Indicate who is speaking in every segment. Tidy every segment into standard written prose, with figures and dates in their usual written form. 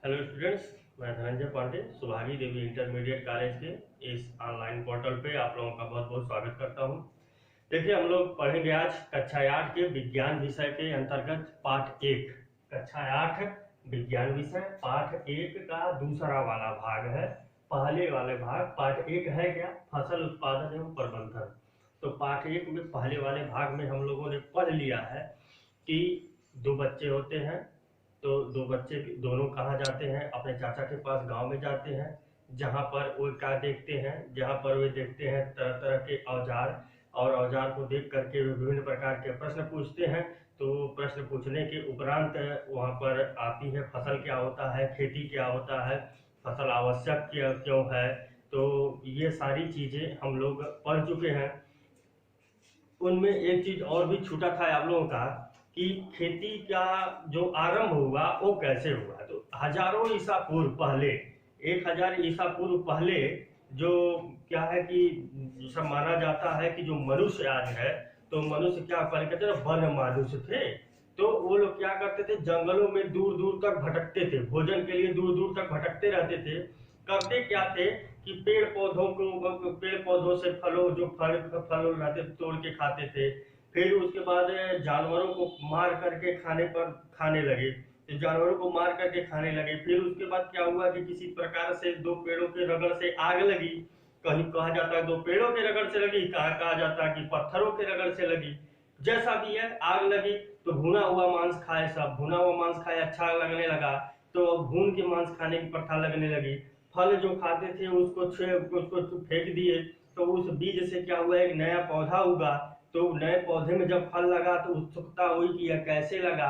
Speaker 1: Hello students, मैं धनंजय पांडे सुभागी देवी intermediate college के इस ऑनलाइन पोर्टल पे आप लोगों का बहुत बहुत स्वागत करता हूं। देखिए, हम लोग पढ़ेंगे आज कक्षा 8 के विज्ञान विषय के अंतर्गत पाठ 1। कक्षा 8 विज्ञान विषय पाठ 1 का दूसरा वाला भाग है। पहले वाले भाग पाठ 1 है क्या, फसल उत्पादन एवं प्रबंधन। तो पाठ 1 में पहले वाले भाग में हम लोगों ने पढ़ लिया है कि दो बच्चे होते हैं। तो दो बच्चे दोनों कहाँ जाते हैं, अपने चाचा के पास गांव में जाते हैं, जहां पर वो क्या देखते हैं, जहां पर वे देखते हैं तरह तरह के औजार, और औजार को देख करके वे विभिन्न प्रकार के प्रश्न पूछते हैं। तो प्रश्न पूछने के उपरांत वहां पर आती है फसल क्या होता है, खेती क्या होता है, फसल आवश्यक क्यों है। तो ये सारी चीजें हम लोग पढ़ चुके हैं। उनमें एक चीज और भी छूटा था आप लोगों का कि खेती का जो आरंभ हुआ वो कैसे हुआ। तो हजारों ईसा पूर्व पहले, 1000 ईसा पूर्व पहले, जो क्या है कि सब माना जाता है कि जो मनुष्य आज है, तो मनुष्य क्या पहले कहते हैं वन मानुष थे। तो वो लोग क्या करते थे, जंगलों में दूर दूर तक भटकते थे, भोजन के लिए दूर दूर तक भटकते रहते थे। करते क्या थे कि पेड़ पौधों से फलों जो फल रहते तोड़ के खाते थे। फिर उसके बाद जानवरों को मार करके खाने लगे। तो जानवरों को मार करके खाने लगे। फिर उसके बाद क्या हुआ कि किसी प्रकार से दो पेड़ों के रगड़ से आग लगी। कहीं कहा जाता है दो पेड़ों के रगड़ से लगी, कहा जाता है कि पत्थरों के रगड़ से लगी। जैसा भी है, आग लगी तो भुना हुआ मांस खाए, सब भुना हुआ मांस खाए, अच्छा लगने लगा। तो भून के मांस खाने की प्रथा लगने लगी। फल जो खाते थे उसको फेंक दिए। तो उस बीज से क्या हुआ, एक नया पौधा उगा। तो नए पौधे में जब फल लगा तो उत्सुकता हुई कि यह कैसे लगा।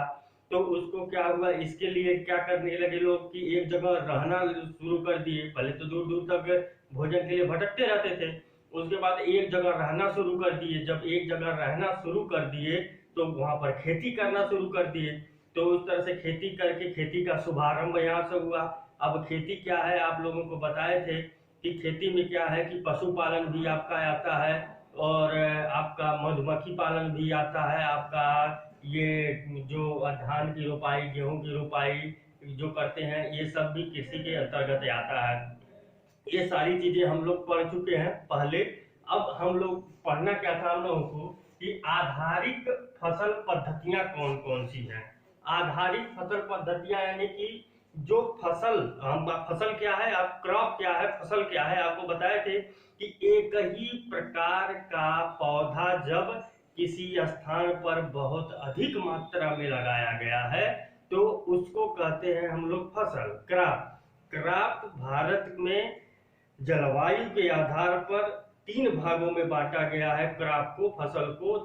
Speaker 1: तो उसको क्या हुआ, इसके लिए क्या करने लगे लोग कि एक जगह रहना शुरू कर दिए। पहले तो दूर दूर तक भोजन के लिए भटकते रहते थे, उसके बाद एक जगह रहना शुरू कर दिए। जब एक जगह रहना शुरू कर दिए तो वहां पर खेती करना शुरू कर दिए। तो उस तरह से खेती करके खेती का शुभारंभ यहाँ से हुआ। अब खेती क्या है आप लोगों को बताए थे कि खेती में क्या है कि पशुपालन भी आपका आता है, और आपका मधुमक्खी पालन भी आता है। आपका ये जो धान की रोपाई, गेहूं की रोपाई जो करते हैं, ये सब भी कृषि के अंतर्गत आता है। ये सारी चीजें हम लोग पढ़ चुके हैं पहले। अब हम लोग पढ़ना क्या था हम लोगों को कि आधारित फसल पद्धतियां कौन कौन सी हैं। आधारित फसल पद्धतियां यानी कि जो फसल, हम फसल क्या है, आप क्रॉप क्या है, फसल क्या है, आपको बताए थे कि एक ही प्रकार का पौधा जब किसी स्थान पर बहुत अधिक मात्रा में लगाया गया है तो उसको कहते हैं हम लोग फसल, क्रॉप। क्रॉप भारत में जलवायु के आधार पर 3 भागों में बांटा गया है। क्रॉप को, फसल को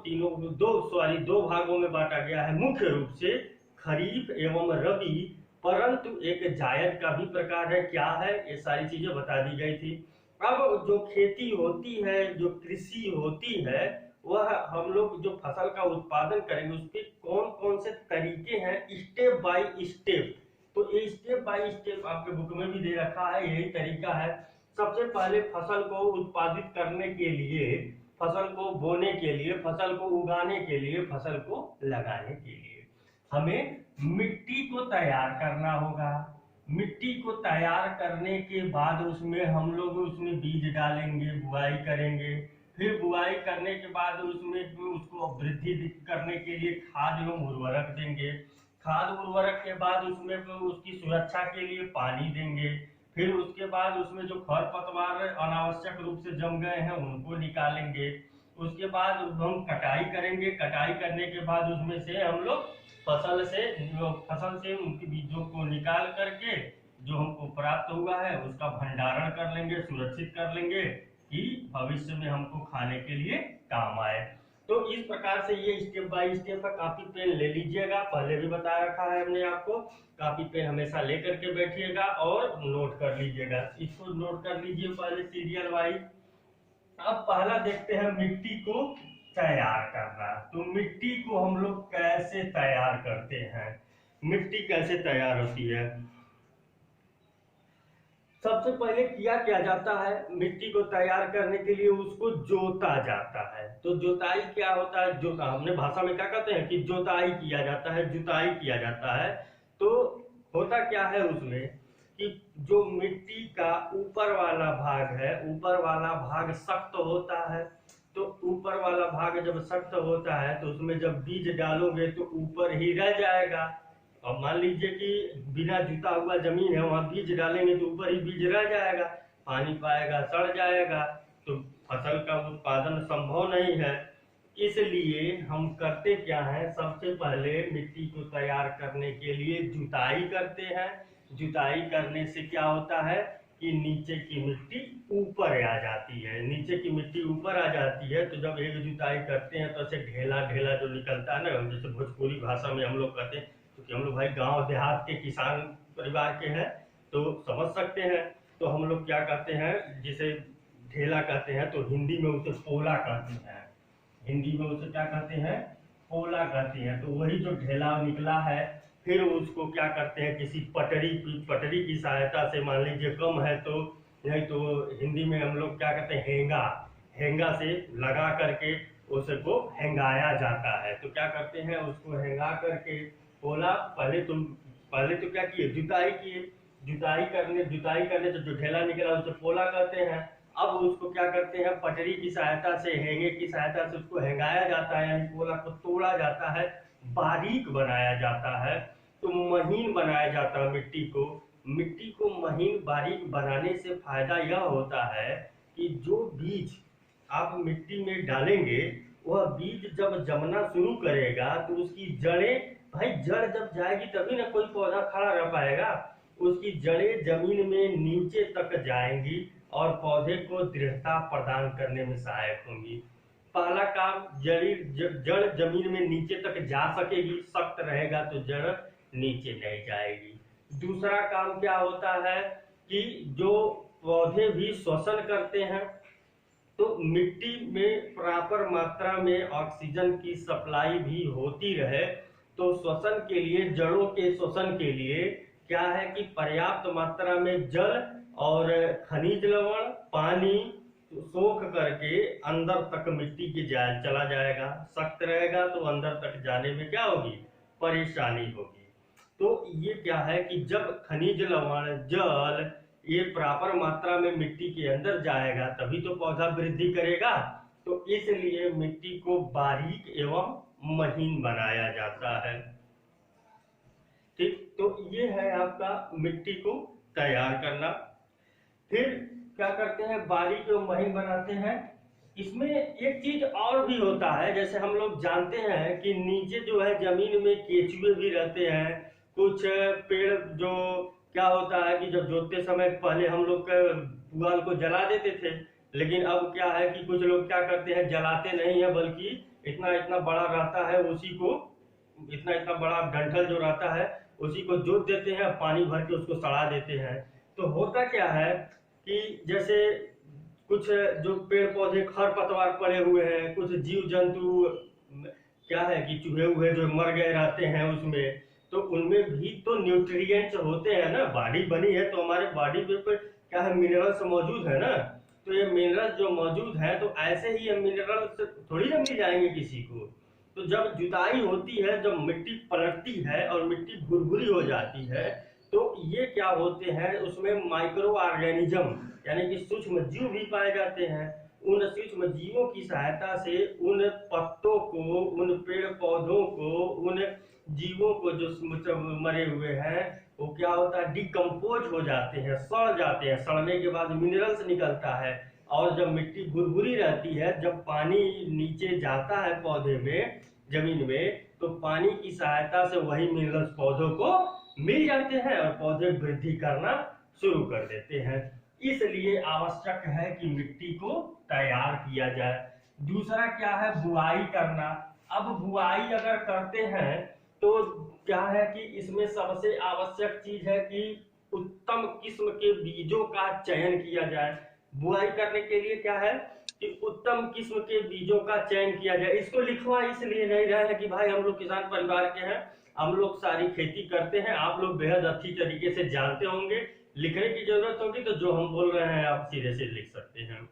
Speaker 1: दो भागों में बांटा गया है, मुख्य रूप से खरीफ एवं रबी। परंतु एक जायद का भी प्रकार है, क्या है, ये सारी चीजें बता दी गई थी। अब जो खेती होती है, जो कृषि होती है, वह हम लोग जो फसल का उत्पादन करेंगे उसके कौन कौन से तरीके हैं, स्टेप बाय स्टेप। तो ये स्टेप बाय स्टेप आपके बुक में भी दे रखा है, यही तरीका है। सबसे पहले फसल को उत्पादित करने के लिए, फसल को बोने के लिए, फसल को उगाने के लिए, फसल को लगाने के लिए हमें मिट्टी को तैयार करना होगा। मिट्टी को तैयार करने के बाद उसमें हम लोग उसमें बीज डालेंगे, बुआई करेंगे। फिर बुआई करने के बाद उसमें उसको वृद्धि करने के लिए खाद एवं उर्वरक देंगे। खाद उर्वरक के बाद उसमें उसकी सुरक्षा के लिए पानी देंगे। फिर उसके बाद उसमें जो खरपतवार अनावश्यक रूप से जम गए हैं उनको निकालेंगे। उसके बाद हम कटाई करेंगे। कटाई करने के बाद उसमें से हम लोग फसल से उनके बीजों को निकाल करके जो हमको प्राप्त हुआ है उसका भंडारण कर लेंगे, सुरक्षित कर लेंगे कि भविष्य में हमको खाने के लिए काम आए। तो इस प्रकार से ये स्टेप बाय स्टेप का कॉपी पेन ले लीजिएगा, पहले भी बता रखा है हमने आपको। कॉपी पेन हमेशा लेकर के बैठिएगा और नोट कर लीजिएगा। इसको नोट कर लीजिए पहले सीरियल वाइज। अब पहला देखते हैं मिट्टी को तैयार करना। तो मिट्टी को हम लोग कैसे तैयार करते हैं, मिट्टी कैसे तैयार होती है। सबसे पहले क्या जाता है, मिट्टी को तैयार करने के लिए उसको जोता जाता है। तो जोताई क्या होता है, जोता हमने भाषा में क्या कहते हैं कि जोताई किया जाता है, जुताई किया जाता है। तो होता क्या है उसमें कि जो मिट्टी का ऊपर वाला भाग है, ऊपर वाला भाग सख्त होता है। तो ऊपर वाला भाग जब सख्त होता है तो उसमें जब बीज डालोगे तो ऊपर ही रह जाएगा। और मान लीजिए कि बिना जुता हुआ जमीन है, वहां बीज डालेंगे तो ऊपर ही बीज रह जाएगा, पानी पाएगा सड़ जाएगा, तो फसल का उत्पादन संभव नहीं है। इसलिए हम करते क्या है, सबसे पहले मिट्टी को तैयार करने के लिए जुताई करते हैं। जुताई करने से क्या होता है कि नीचे की मिट्टी ऊपर आ जाती है। नीचे की मिट्टी ऊपर आ जाती है तो जब एक जुताई करते हैं तो ऐसे ढेला ढेला जो निकलता है ना, जैसे भोजपुरी भाषा में हम लोग कहते हैं, क्योंकि हम लोग भाई गांव देहात के किसान परिवार के हैं तो समझ सकते हैं। तो हम लोग क्या कहते हैं, जिसे ढेला कहते हैं, तो हिंदी में उसे पोला कहते हैं। हिंदी में उसे क्या कहते हैं, पोला कहते हैं। तो वही जो ढेला निकला है, फिर उसको क्या करते हैं, किसी पटरी की सहायता से, मान लीजिए कम है तो, नहीं तो हिंदी में हम लोग क्या कहते हैं, हेंगा से लगा करके उसको हेंगाया जाता है। तो क्या करते हैं, उसको हेंगा करके पोला, पहले तो क्या किए, जुताई किए। जुताई करने से जो ढेला निकला उसे पोला कहते हैं। अब उसको क्या करते हैं, पटरी की सहायता से, हेंगे की सहायता से उसको हेंगाया जाता है, यानी पोला को तोड़ा जाता है, बारीक बनाया जाता है, तो महीन बनाया जाता है मिट्टी को महीन बारीक बनाने से फायदा यह होता है कि जो बीज आप मिट्टी में डालेंगे, वह बीज जब जमना शुरू करेगा तो उसकी जड़ें, भाई जड़ जब जाएगी तभी ना कोई पौधा खड़ा रह पाएगा। उसकी जड़ें जमीन में नीचे तक जाएंगी और पौधे को दृढ़ता प्रदान करने में सहायक होंगी। पहला काम, जड़ जमीन में नीचे तक जा सकेगी, सख्त रहेगा तो जड़ नीचे नहीं जाएगी। दूसरा काम क्या होता है कि जो पौधे भी श्वसन करते हैं, तो मिट्टी में प्रॉपर मात्रा में ऑक्सीजन की सप्लाई भी होती रहे, तो श्वसन के लिए, जड़ों के श्वसन के लिए क्या है कि पर्याप्त मात्रा में जल और खनिज लवण, पानी सोख करके अंदर तक मिट्टी के चला जाएगा। सख्त रहेगा तो अंदर तक जाने में क्या होगी, परेशानी होगी। तो ये क्या है कि जब खनिज लवण, जल ये प्रॉपर मात्रा में मिट्टी के अंदर जाएगा तभी तो पौधा वृद्धि करेगा। तो इसलिए मिट्टी को बारीक एवं महीन बनाया जाता है। ठीक, तो ये है आपका मिट्टी को तैयार करना। फिर क्या करते हैं, बारीक एवं महीन बनाते हैं। इसमें एक चीज और भी होता है, जैसे हम लोग जानते हैं कि नीचे जो है जमीन में केचुए भी रहते हैं। कुछ पेड़ जो क्या होता है कि जब जोतते समय पहले हम लोग पुआल को जला देते थे, लेकिन अब क्या है कि कुछ लोग क्या करते हैं, जलाते नहीं है, बल्कि इतना इतना बड़ा रहता है, उसी को इतना इतना बड़ा डंठल जो रहता है उसी को जोत देते हैं, पानी भर के उसको सड़ा देते हैं। तो होता क्या है कि जैसे कुछ जो पेड़ पौधे खरपतवार पड़े हुए हैं, कुछ जीव जंतु क्या है कि चूहे वूहे जो मर गए रहते हैं उसमें, तो उनमें भी तो न्यूट्रिएंट्स होते हैं ना। बॉडी बनी है तो हमारे बॉडी पे क्या है, मिनरल्स मौजूद है ना। तो ये मिनरल्स जो मौजूद है, तो ऐसे ही ये मिनरल्स थोड़ी ना मिल जाएंगे किसी को। तो जब जुताई होती है, जब मिट्टी पलटती है और मिट्टी भुरभुरी हो जाती है, तो ये क्या होते हैं, उसमें माइक्रो ऑर्गेनिज्म यानी कि सूक्ष्म जीव भी पाए जाते हैं। उन सूक्ष्म जीवों की सहायता से उन पत्तों को, उन पेड़ पौधों को, उन जीवों को जो मरे हुए हैं, वो क्या होता है, डिकम्पोज हो जाते हैं, सड़ जाते हैं। सड़ने के बाद मिनरल्स निकलता है, और जब मिट्टी भुरभुरी रहती है, जब पानी नीचे जाता है पौधे में, जमीन में, तो पानी की सहायता से वही मिनरल्स पौधों को मिल जाते हैं और पौधे वृद्धि करना शुरू कर देते हैं। इसलिए आवश्यक है कि मिट्टी को तैयार किया जाए। दूसरा क्या है, बुआई करना। अब बुआई अगर करते हैं तो क्या है कि इसमें सबसे आवश्यक चीज है कि उत्तम किस्म के बीजों का चयन किया जाए। बुआई करने के लिए क्या है कि उत्तम किस्म के बीजों का चयन किया जाए। इसको लिखवा इसलिए नहीं रहा है कि भाई हम लोग किसान परिवार के हैं, हम लोग सारी खेती करते हैं, आप लोग बेहद अच्छी तरीके से जानते होंगे। लिखने की जरूरत होगी तो जो हम बोल रहे हैं आप सीधे से लिख सकते हैं।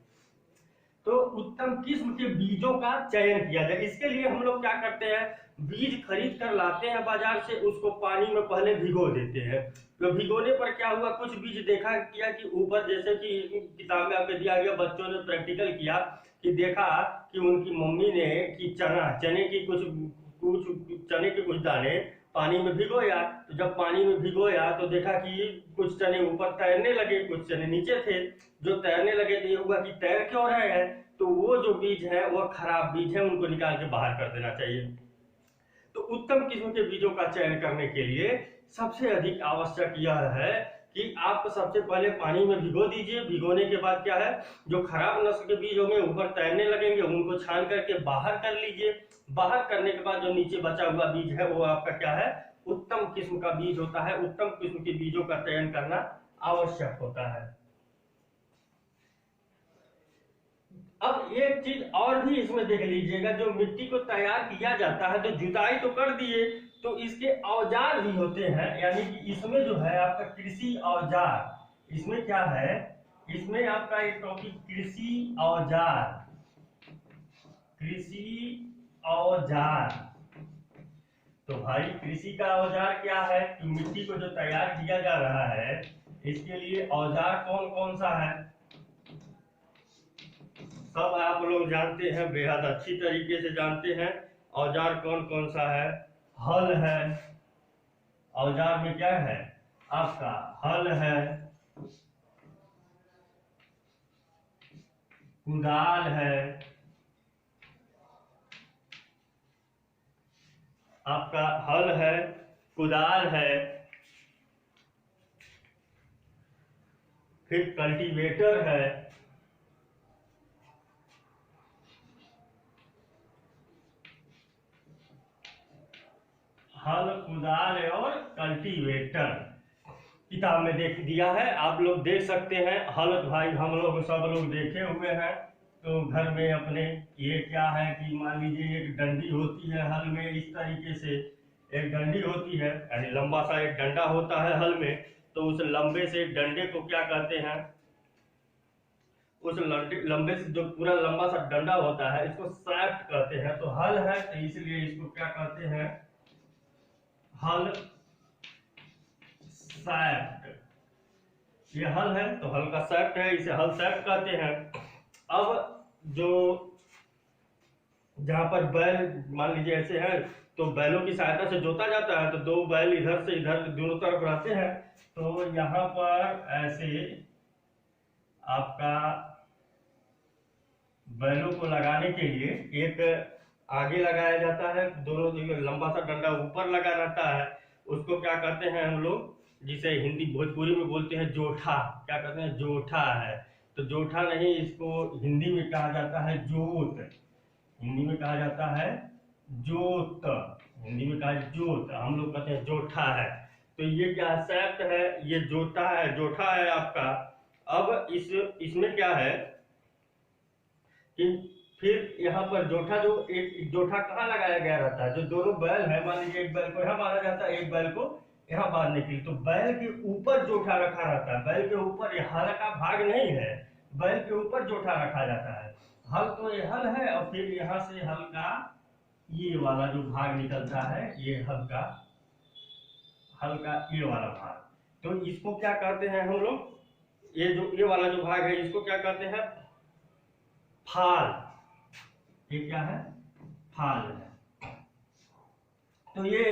Speaker 1: तो उत्तम किस्म के बीजों का चयन किया जाए। इसके लिए हम लोग क्या करते हैं, बीज खरीद कर लाते हैं बाजार से, उसको पानी में पहले भिगो देते हैं। तो भिगोने पर क्या हुआ, कुछ बीज देखा किया कि ऊपर, जैसे कि किताब में आपको दिया गया, बच्चों ने प्रैक्टिकल किया कि देखा कि उनकी मम्मी ने कि चने की कुछ चने के कुछ दाने पानी में भिगोया। तो जब पानी में भिगोया तो देखा कि कुछ चने ऊपर तैरने लगे, कुछ चने नीचे थे। जो तैरने लगे तो ये हुआ कि तैर क्यों रहे हैं, तो वो जो बीज है वो खराब बीज है, उनको निकाल के बाहर कर देना चाहिए। तो उत्तम किस्म के बीजों का चयन करने के लिए सबसे अधिक आवश्यक यह है कि आप सबसे पहले पानी में भिगो दीजिए। भिगोने के बाद क्या है, जो खराब नस्ल के बीज होंगे ऊपर तैरने लगेंगे, उनको छान करके बाहर कर लीजिए। बाहर करने के बाद जो नीचे बचा हुआ बीज है वो आपका क्या है, उत्तम किस्म का बीज होता है। उत्तम किस्म के बीजों का चयन करना आवश्यक होता है। अब एक चीज और भी इसमें देख लीजिएगा, जो मिट्टी को तैयार किया जाता है, तो जुताई तो कर दिए, तो इसके औजार भी होते हैं। यानी कि इसमें जो है आपका कृषि औजार, इसमें क्या है, इसमें आपका एक टॉपिक कृषि औजार, कृषि औजार। तो भाई कृषि का औजार क्या है कि मिट्टी को जो तैयार किया जा रहा है, इसके लिए औजार कौन कौन सा है, सब आप लोग जानते हैं, बेहद अच्छी तरीके से जानते हैं। औजार कौन कौन सा है, हल है, औजार में क्या है आपका, हल है, कुदाल है, आपका हल है, कुदाल है, फिर कल्टीवेटर है, हल, कुदाल और कल्टीवेटर किताब में देख दिया है, आप लोग देख सकते हैं। हल भाई हम लोग सब लोग देखे हुए हैं, तो घर में अपने ये क्या है कि मान लीजिए एक डंडी होती है हल में, इस तरीके से एक डंडी होती है, यानी लंबा सा एक डंडा होता है हल में। तो उस लंबे से डंडे को क्या कहते हैं, उस लंबे से जो पूरा लंबा सा डंडा होता है इसको शाफ्ट कहते हैं। तो हल है तो इसलिए इसको क्या कहते हैं, हल शाफ्ट। ये हल है तो हल का शाफ्ट है, इसे हल शाफ्ट कहते हैं। अब जो जहां पर बैल मान लीजिए ऐसे है, तो बैलों की सहायता से जोता जाता है, तो दो बैल इधर से इधर दोनों तरफ रहते हैं। तो यहाँ पर ऐसे आपका बैलों को लगाने के लिए एक आगे लगाया जाता है, दोनों लंबा सा डंडा ऊपर लगा रहता है, उसको क्या कहते हैं हम लोग, जिसे हिंदी भोजपुरी में बोलते हैं जोठा, क्या कहते हैं, जोठा है। तो जोठा नहीं, इसको हिंदी में कहा जाता है जोत, हिंदी में कहा जाता है जोत, हिंदी में कहा जोत, हम लोग कहते हैं जोठा है। तो ये क्या शाफ्ट है, ये जोठा है, जोठा है आपका। अब इसमें क्या है कि फिर यहाँ पर जोठा, जो एक जोठा कहाँ लगाया गया रहता है, जो दोनों बैल है, मान लीजिए एक बैल को यहाँ बांधा जाता है, एक बैल को यहाँ बांधने के लिए, तो बैल के ऊपर जोठा रखा रहता है। बैल के ऊपर, ये हल का भाग नहीं है, बैल के ऊपर जोठा रखा जाता है। हल तो ये हल है, और फिर यहाँ से हल का ये वाला जो भाग निकलता है, ये हल का ये वाला भाग, तो इसको क्या कहते हैं हम लोग, ये वाला जो भाग है इसको क्या कहते हैं, फाल। ये क्या है, फाल है। तो ये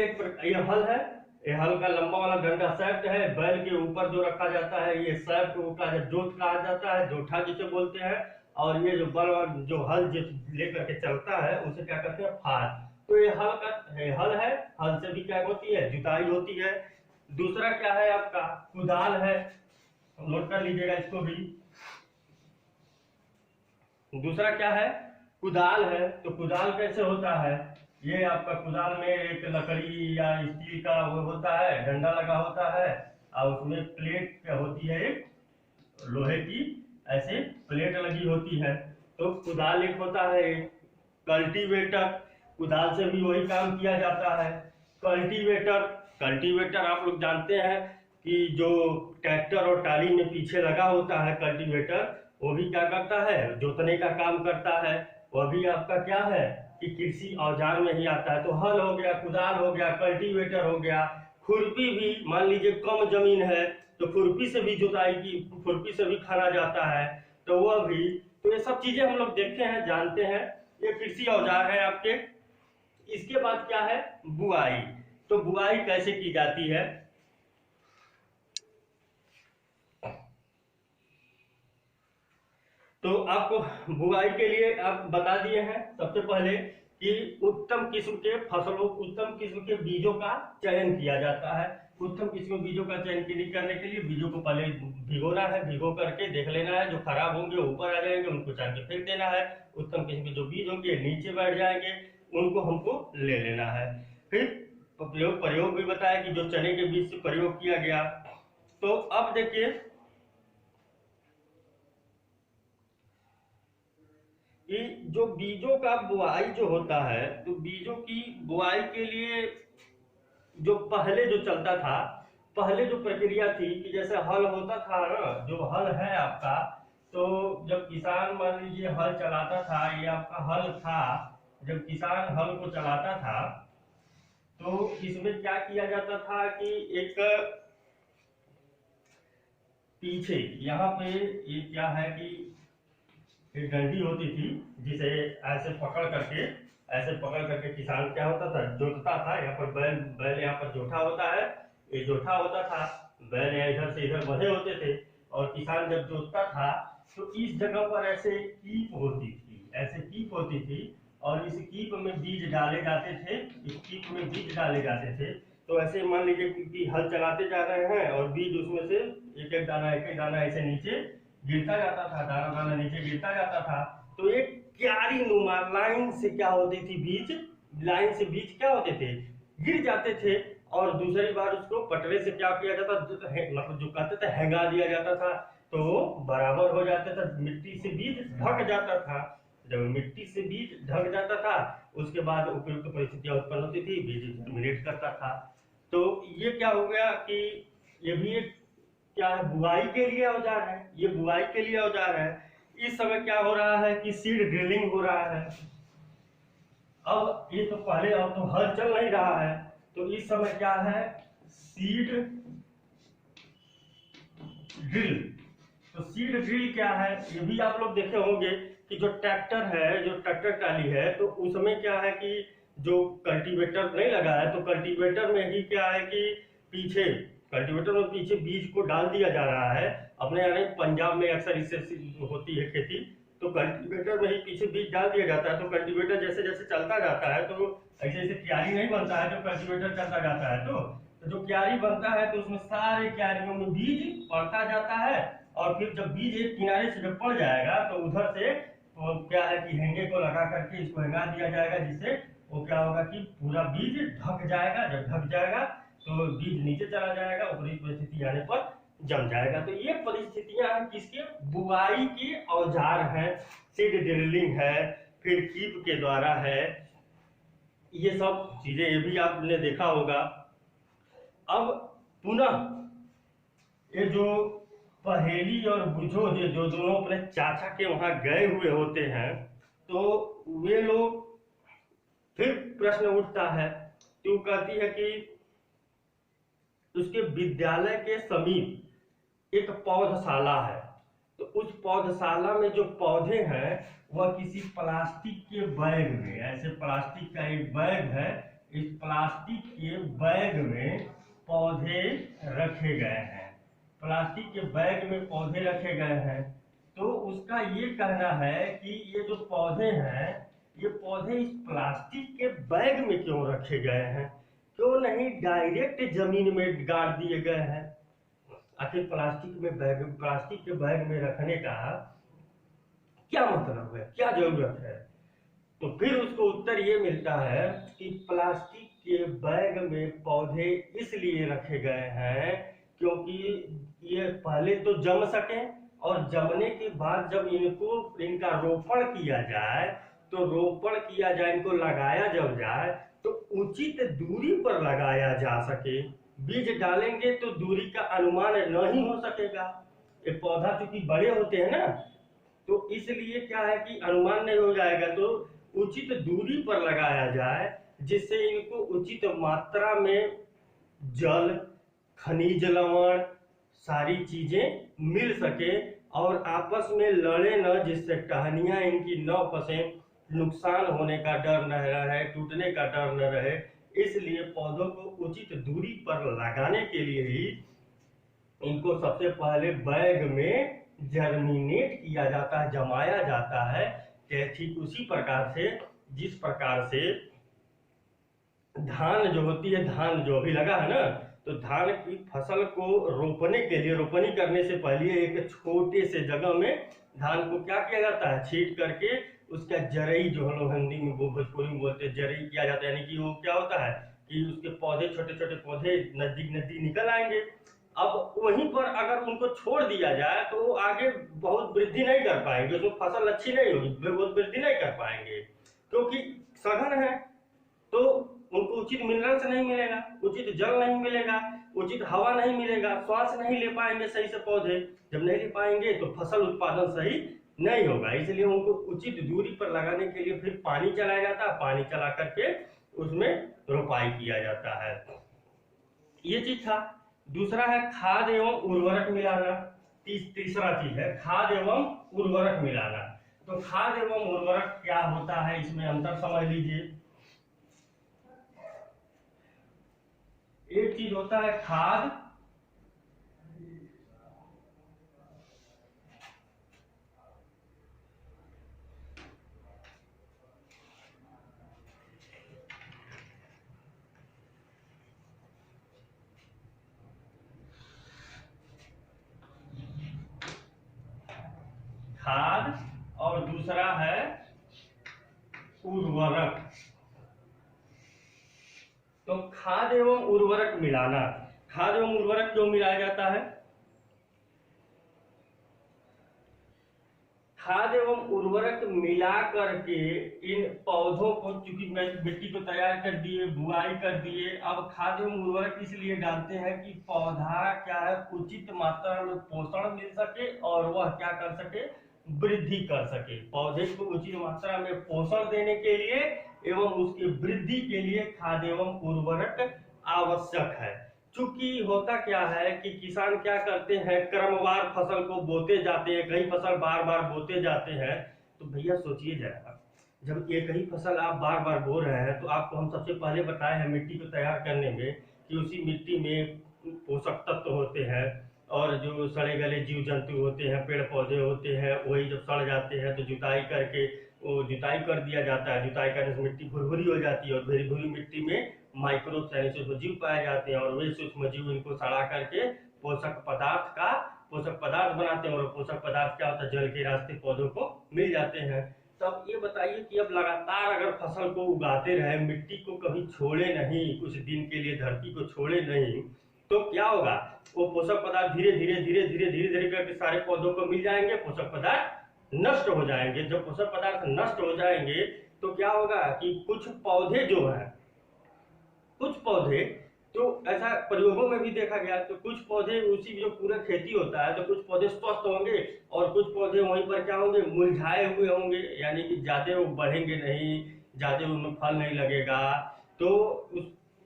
Speaker 1: ये हल है, ये हल का लंबा वाला डंडा शाफ्ट है, बैल के ऊपर जो रखा जाता है ये शाफ्ट का जोत कहा जाता है, जोठा जिसे बोलते हैं। और ये जो बल जो हल लेकर के चलता है उसे क्या कहते हैं, फाल। तो ये हल है, हल से भी क्या होती है, जुताई होती है। दूसरा क्या है आपका, कुदाल है, नोट कर लीजिएगा इसको भी। दूसरा क्या है, कुदाल है। तो कुदाल कैसे होता है, ये आपका कुदाल में एक लकड़ी या स्टील का वो होता है, डंडा लगा होता है, और उसमें प्लेट क्या होती है, एक लोहे की ऐसे प्लेट लगी होती है। तो कुदाल एक होता है। कल्टीवेटर, कुदाल से भी वही काम किया जाता है। कल्टीवेटर आप लोग जानते हैं कि जो ट्रैक्टर और टाली में पीछे लगा होता है कल्टीवेटर, वो भी क्या करता है, जोतने का काम करता है। वह भी आपका क्या है कि कृषि औजार में ही आता है। तो हल हो गया, कुदाल हो गया, कल्टीवेटर हो गया, खुरपी भी मान लीजिए कम जमीन है तो खुरपी से भी जुताई की, खुरपी से भी खना जाता है, तो वह भी। तो ये सब चीजें हम लोग देखते हैं, जानते हैं, ये कृषि औजार है आपके। इसके बाद क्या है, बुआई। तो बुआई कैसे की जाती है, तो आपको बुआई के लिए आप बता दिए हैं सबसे पहले कि उत्तम किस्म के फसलों, उत्तम किस्म के बीजों का चयन किया जाता है। उत्तम किस्म के बीजों का चयन करने के लिए बीजों को पहले भिगोना है, भिगो करके देख लेना है, जो खराब होंगे ऊपर आ जाएंगे उनको छान के फेंक देना है। उत्तम किस्म के जो बीज होंगे नीचे बैठ जाएंगे, उनको हमको ले लेना है। फिर प्रयोग भी बताया कि जो चने के बीज से प्रयोग किया गया। तो अब देखिए कि जो बीजों का बुआई जो होता है, तो बीजों की बुआई के लिए जो पहले जो चलता था, पहले जो प्रक्रिया थी कि जैसे हल होता था ना, जो हल है आपका, तो जब किसान मान लीजिए हल चलाता था, ये आपका हल था, जब किसान हल को चलाता था तो इसमें क्या किया जाता था कि एक पीछे यहाँ पे ये क्या है कि एक डंडी होती थी जिसे ऐसे पकड़ करके किसान क्या होता था, जोतता था। यहाँ पर बैल बैल यहाँ पर जोठा होता है, ये जोठा होता था, बैल इधर से इधर बंधे होते थे, और किसान जब जोतता था तो इस जगह पर ऐसे कीप होती थी, ऐसे कीप होती थी, और इस कीप में बीज डाले जाते थे, इस कीप में बीज डाले जाते थे। तो ऐसे मान लीजिए कि हल चलाते जा रहे हैं और बीज उसमें से एक एक दाना ऐसे नीचे गिरता जाता था, दाना दाना नीचे गिरता जाता था। तो एक क्यारी नुमा लाइन से क्या होती थी, बीज लाइन से बीज क्या होते थे, गिर जाते थे, और दूसरी बार उसको पटरे से क्या किया जाता, मतलब जो कहते थे हैंगा दिया जाता था, तो वो बराबर हो जाता था, मिट्टी से बीज ढक जाता था। जब मिट्टी से बीज ढक जाता था उसके बाद उपयुक्त परिस्थितियां उत्पन्न होती थी, बीज जर्मिनेट करता था। तो ये क्या हो गया कि ये भी एक क्या है, बुआई के लिए औजार है, ये बुआई के लिए औजार है। इस समय क्या हो रहा है कि सीड ड्रिलिंग हो रहा है। अब ये तो पहले, अब तो हल चल नहीं रहा है, तो इस समय क्या है, सीड ड्रिल। तो सीड ड्रिल क्या है, ये भी आप लोग देखे होंगे कि जो ट्रैक्टर है, जो ट्रैक्टर ट्राली है, तो उसमें क्या है कि जो कल्टीवेटर नहीं लगा है, तो कल्टीवेटर में ही क्या है कि पीछे कल्टीवेटर में पीछे बीज को डाल दिया जा रहा है। अपने यहाँ पंजाब में अक्सर इससे होती है खेती, तो कल्टीवेटर में ही पीछे बीज डाल दिया जाता है। तो कल्टीवेटर जैसे जैसे चलता जाता है, तो ऐसे ऐसे क्यारी नहीं बनता है, तो कल्टीवेटर चलता जाता है, तो जो क्यारी बनता है तो उसमें सारे क्यारियों में बीज पड़ता जाता है, और फिर जब बीज एक किनारे से जब पड़ जाएगा तो उधर से तो क्या है कि हेंगे को लगा करके इसको हेंगा दिया जाएगा, जिससे वो क्या होगा कि पूरा बीज ढक जाएगा। जब ढक जाएगा तो बीज नीचे चला जाएगा, ऊपरी परिस्थिति आने पर जम जाएगा। तो ये परिस्थितियां हैं किसके, बुआई के औजार हैं। सीड ड्रिलिंग है, फिर कीप के द्वारा है, ये सब चीजें ये भी आपने देखा होगा। अब पुनः ये जो पहेली और बुझो जो दोनों अपने चाचा के वहां गए हुए होते हैं, तो वे लोग फिर प्रश्न उठता है, तो कहती है कि उसके विद्यालय के समीप एक पौधशाला है, तो उस पौधशाला में जो पौधे हैं वह किसी प्लास्टिक के बैग में, ऐसे प्लास्टिक का एक बैग है, इस प्लास्टिक के बैग में पौधे रखे गए हैं, प्लास्टिक के बैग में पौधे रखे गए हैं। तो उसका ये कहना है कि ये जो पौधे हैं, ये पौधे इस प्लास्टिक के बैग में क्यों रखे गए हैं, क्यों नहीं डायरेक्ट जमीन में गाड़ दिए गए हैं। आखिर प्लास्टिक के बैग में रखने का क्या मतलब है, क्या जरूरत है। तो फिर उसको उत्तर ये मिलता है कि प्लास्टिक के बैग में पौधे इसलिए रखे गए हैं क्योंकि ये पहले तो जम सके, और जमने के बाद जब इनका रोपण किया जाए, तो रोपण किया जाए, इनको लगाया जब जाए तो उचित दूरी पर लगाया जा सके। बीज डालेंगे तो दूरी का अनुमान नहीं हो सकेगा, ये पौधा चूंकि बड़े होते हैं ना, तो इसलिए क्या है कि अनुमान नहीं हो जाएगा। तो उचित दूरी पर लगाया जाए, जिससे इनको उचित मात्रा में जल, खनिज लवण, सारी चीजें मिल सके और आपस में लड़े न, जिससे टहनियां इनकी न फंसे, नुकसान होने का डर न रहे, टूटने का डर न रहे। इसलिए पौधों को उचित दूरी पर लगाने के लिए ही इनको सबसे पहले बैग में जर्मिनेट किया जाता है, जमाया जाता है। ठीक उसी प्रकार से जिस प्रकार से धान जो होती है, धान जो अभी लगा है ना, तो धान की फसल को रोपने के लिए, रोपनी करने से पहले एक छोटे से जगह में धान को क्या किया जाता है, छींट करके उसका जरई, जो हम लोग हिंदी में भोजपुरी में बोलते हैं जरई, किया जाता है। यानी कि वो क्या होता है कि उसके पौधे, छोटे छोटे पौधे नजदीक नजदीक निकल आएंगे। अब वहीं पर अगर उनको छोड़ दिया जाए तो वो आगे बहुत वृद्धि नहीं कर पाएंगे, उसमें फसल अच्छी नहीं होगी, बहुत वृद्धि नहीं कर पाएंगे, क्योंकि सघन है। तो उनको उचित मिनरल्स नहीं मिलेगा, उचित जल नहीं मिलेगा, उचित हवा नहीं मिलेगा, श्वास नहीं ले पाएंगे सही से पौधे। जब नहीं ले पाएंगे तो फसल उत्पादन सही नहीं होगा। इसलिए उनको उचित दूरी पर लगाने के लिए फिर पानी चलाया जाता है, पानी चला करके उसमें रोपाई किया जाता है। ये चीज था। दूसरा है खाद एवं उर्वरक मिलाना। तीसरा चीज है खाद एवं उर्वरक मिलाना। तो खाद एवं उर्वरक क्या होता है, इसमें अंतर समझ लीजिए। एक चीज होता है खाद, खाद और दूसरा है उर्वरक। तो खाद एवं उर्वरक मिलाना, खाद एवं उर्वरक क्यों मिलाया जाता है? खाद एवं उर्वरक मिला करके इन पौधों को, चूंकि मिट्टी को तैयार कर दिए, बुआई कर दिए, अब खाद एवं उर्वरक इसलिए डालते हैं कि पौधा क्या है, उचित मात्रा में पोषण मिल सके और वह क्या कर सके, वृद्धि कर सके। पौधे को उचित मात्रा में पोषण देने के लिए एवं उसकी वृद्धि के लिए खाद एवं उर्वरक आवश्यक है। चूंकि होता क्या है कि किसान क्या करते हैं, क्रमवार फसल को बोते जाते हैं, कई फसल बार बार बोते जाते हैं। तो भैया सोचिए जरा, जब एक ही फसल आप बार बार बो रहे हैं, तो आपको हम सबसे पहले बताए हैं मिट्टी को तैयार करने में कि उसी मिट्टी में पोषक तत्व होते हैं और जो सड़े गले जीव जंतु होते हैं, पेड़ पौधे होते हैं, वही जब सड़ जाते हैं तो जुताई करके वो जुताई कर दिया जाता है। जुताई करने से मिट्टी भुरभुरी हो जाती है और भुरभुरी मिट्टी में माइक्रोब्स यानी सूक्ष्म जीव पाए जाते हैं और वे सूक्ष्म जीव इनको सड़ा करके पोषक पदार्थ बनाते हैं और पोषक पदार्थ क्या होता है, जल के रास्ते पौधों को मिल जाते हैं। तो अब ये बताइए कि अब लगातार अगर फसल को उगाते रहे, मिट्टी को कभी छोड़े नहीं, कुछ दिन के लिए धरती को छोड़े नहीं, तो क्या होगा, वो पोषक पदार्थ धीरे धीरे करके सारे पौधों को मिल जाएंगे, पोषक पदार्थ नष्ट हो जाएंगे। जब पोषक पदार्थ नष्ट हो जाएंगे तो क्या होगा कि कुछ पौधे जो हैं, कुछ पौधे तो ऐसा प्रयोगों में भी देखा गया, तो कुछ पौधे उसी जो पूरा खेती होता है तो कुछ पौधे स्वस्थ होंगे और कुछ पौधे वहीं पर क्या होंगे, मुरझाए हुए होंगे, यानी कि ज्यादा वो बढ़ेंगे नहीं, ज्यादा उनमें फल नहीं लगेगा, तो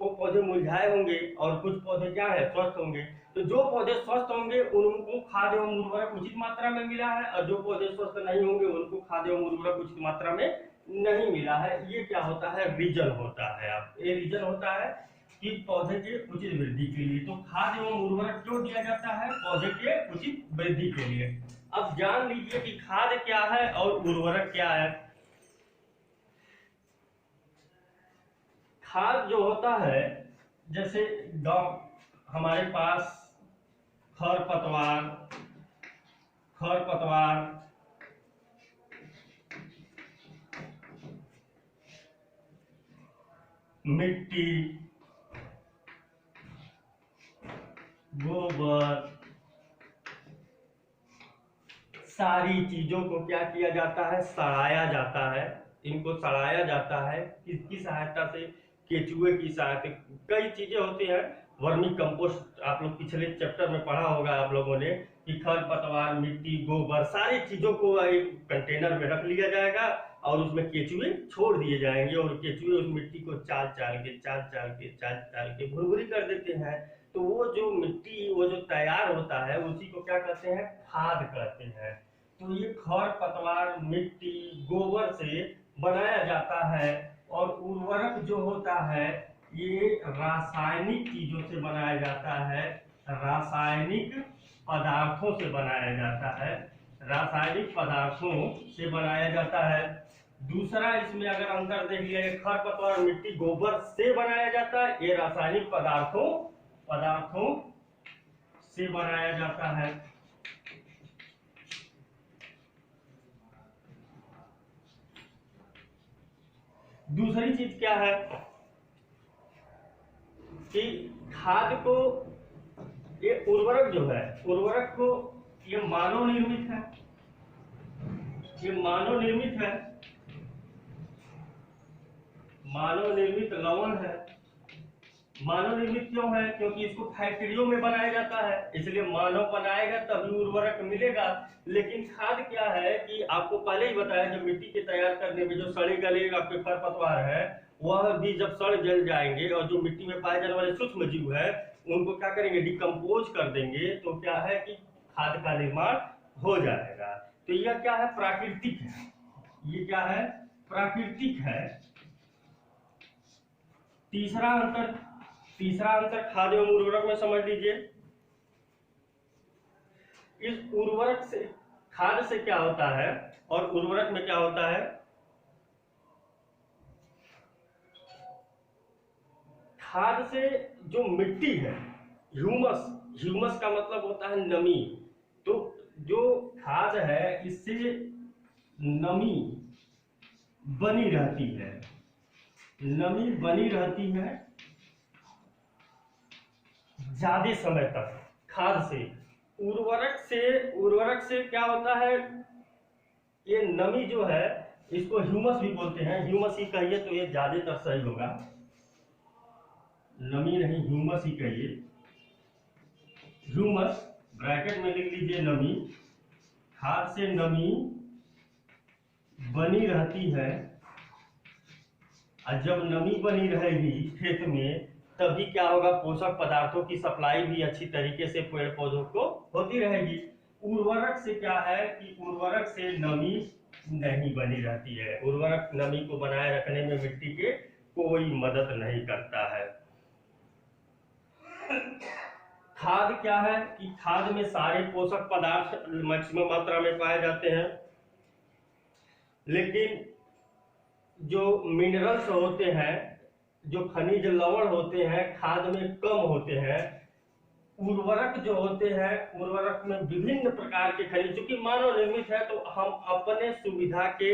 Speaker 1: वो पौधे मुरझाए होंगे और कुछ पौधे क्या है, स्वस्थ होंगे। तो जो पौधे स्वस्थ होंगे उनको खाद एवं उर्वरक उचित मात्रा में मिला है और जो पौधे स्वस्थ नहीं होंगे उनको खाद एवं उर्वरक उचित मात्रा में नहीं मिला है। ये क्या होता है, रीजन होता है। अब ये रीजन होता है कि पौधे के उचित वृद्धि के लिए। तो खाद एवं उर्वरक क्यों दिया जाता है, पौधे के उचित वृद्धि के लिए। अब जान लीजिए कि खाद क्या है और उर्वरक क्या है। खाद जो होता है, जैसे गांव हमारे पास खरपतवार मिट्टी, गोबर, सारी चीजों को क्या किया जाता है, सड़ाया जाता है। इनको सड़ाया जाता है किसकी सहायता से, केचुए की सहायता। कई चीजें होती हैं, वर्मी कंपोस्ट आप लोग पिछले चैप्टर में पढ़ा होगा आप लोगों ने कि खरपतवार, मिट्टी, गोबर, सारी चीजों को एक कंटेनर में रख लिया जाएगा और उसमें केचुए छोड़ दिए जाएंगे और केचुए उस मिट्टी को चाल चाल के भुरभुरी कर देते हैं। तो वो जो मिट्टी वो जो तैयार होता है उसी को क्या कहते हैं, खाद कहते हैं। तो ये खर पतवार मिट्टी गोबर से बनाया जाता है। और उर्वरक जो होता है ये रासायनिक चीजों से बनाया जाता है, रासायनिक पदार्थों से बनाया जाता है, रासायनिक पदार्थों से बनाया जाता है। दूसरा इसमें अगर अंतर देख लिया, खरपतवार मिट्टी गोबर से बनाया जाता है, ये रासायनिक पदार्थों से बनाया जाता है। दूसरी चीज क्या है कि खाद को, ये उर्वरक जो है, उर्वरक को ये मानव निर्मित है, ये मानव निर्मित है, मानव निर्मित लवण है। मानव निर्मित क्यों है? क्योंकि इसको फैक्ट्रियों में बनाया जाता है, इसलिए मानव बनाएगा तभी उर्वरक मिलेगा। लेकिन खाद क्या है कि आपको पहले ही बताया, जब मिट्टी के तैयार करने में जो सड़े गले आपके खरपतवार है वह भी जब सड़ जल जाएंगे और जो मिट्टी में पाए जाने वाले सूक्ष्म जीव है उनको क्या करेंगे, डिकम्पोज कर देंगे, तो क्या है कि खाद का निर्माण हो जाएगा। तो यह क्या है, प्राकृतिक है, ये क्या है, प्राकृतिक है। तीसरा अंतर खाद एवं उर्वरक में समझ लीजिए। इस उर्वरक से, खाद से क्या होता है और उर्वरक में क्या होता है, खाद से जो मिट्टी है, ह्यूमस का मतलब होता है नमी। तो जो खाद है इससे नमी बनी रहती है, नमी बनी रहती है ज्यादा समय तक खाद से। उर्वरक से क्या होता है, ये नमी जो है इसको ह्यूमस भी बोलते हैं, ह्यूमस ही कहिए तो ये ज्यादातर सही होगा, नमी नहीं ह्यूमस ही कहिए। ह्यूमस ब्रैकेट में लिख लीजिए नमी। खाद से नमी बनी रहती है और जब नमी बनी रहेगी खेत में तभी क्या होगा, पोषक पदार्थों की सप्लाई भी अच्छी तरीके से पेड़ पौधों को होती रहेगी। उर्वरक से क्या है कि उर्वरक से नमी नहीं बनी रहती है, उर्वरक नमी को बनाए रखने में मिट्टी के कोई मदद नहीं करता है। खाद क्या है कि खाद में सारे पोषक पदार्थ मैक्सिमम मात्रा में पाए जाते हैं, लेकिन जो मिनरल्स होते हैं, जो खनिज लवण होते हैं खाद में कम होते हैं। उर्वरक जो होते हैं, उर्वरक में विभिन्न प्रकार के खनिज, चूंकि मानव निर्मित है तो हम अपने सुविधा के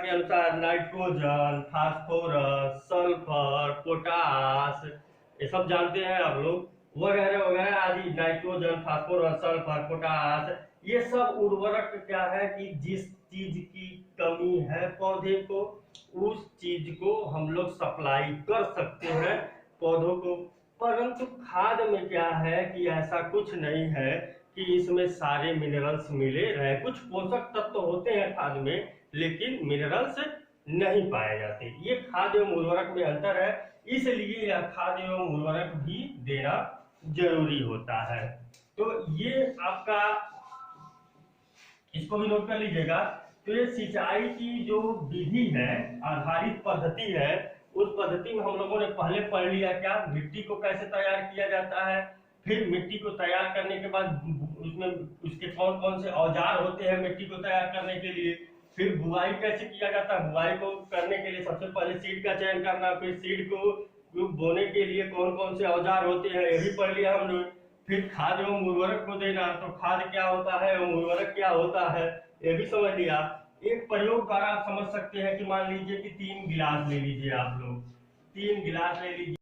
Speaker 1: अनुसार नाइट्रोजन, फास्फोरस, सल्फर, पोटास, ये सब जानते हैं आप लोग, वगैरह वगैरह आदि, नाइट्रोजन, फास्फोरस, सल्फर, पोटास, ये सब उर्वरक क्या है कि जिस चीज की कमी है पौधे को, उस चीज को हम लोग सप्लाई कर सकते हैं पौधों को। परंतु खाद में क्या है कि ऐसा कुछ नहीं है कि इसमें सारे मिनरल्स मिले रहे। कुछ पोषक तत्व होते हैं खाद में लेकिन मिनरल्स नहीं पाए जाते। ये खाद एवं उर्वरक में अंतर है, इसलिए यह खाद एवं उर्वरक भी देना जरूरी होता है। तो ये आपका, इसको भी नोट कर लीजिएगा। तो ये सिंचाई की जो विधि है, आधारित पद्धति है, उस पद्धति में हम लोगों ने पहले पढ़ लिया क्या, मिट्टी को कैसे तैयार किया जाता है, फिर मिट्टी को तैयार करने के बाद उसमें उसके कौन कौन से औजार होते हैं मिट्टी को तैयार करने के लिए, फिर बुआई कैसे किया जाता है, बुआई को करने के लिए सबसे पहले सीड का चयन करना, फिर सीड को बोने के लिए कौन कौन से औजार होते हैं ये भी पढ़ लिया हम लोग। फिर खाद एवं उर्वरक को देना, तो खाद क्या होता है एवं उर्वरक क्या होता है ये भी समझ लिया। एक प्रयोग द्वारा आप समझ सकते हैं कि मान लीजिए कि 3 गिलास ले लीजिए, आप लोग 3 गिलास ले लीजिए।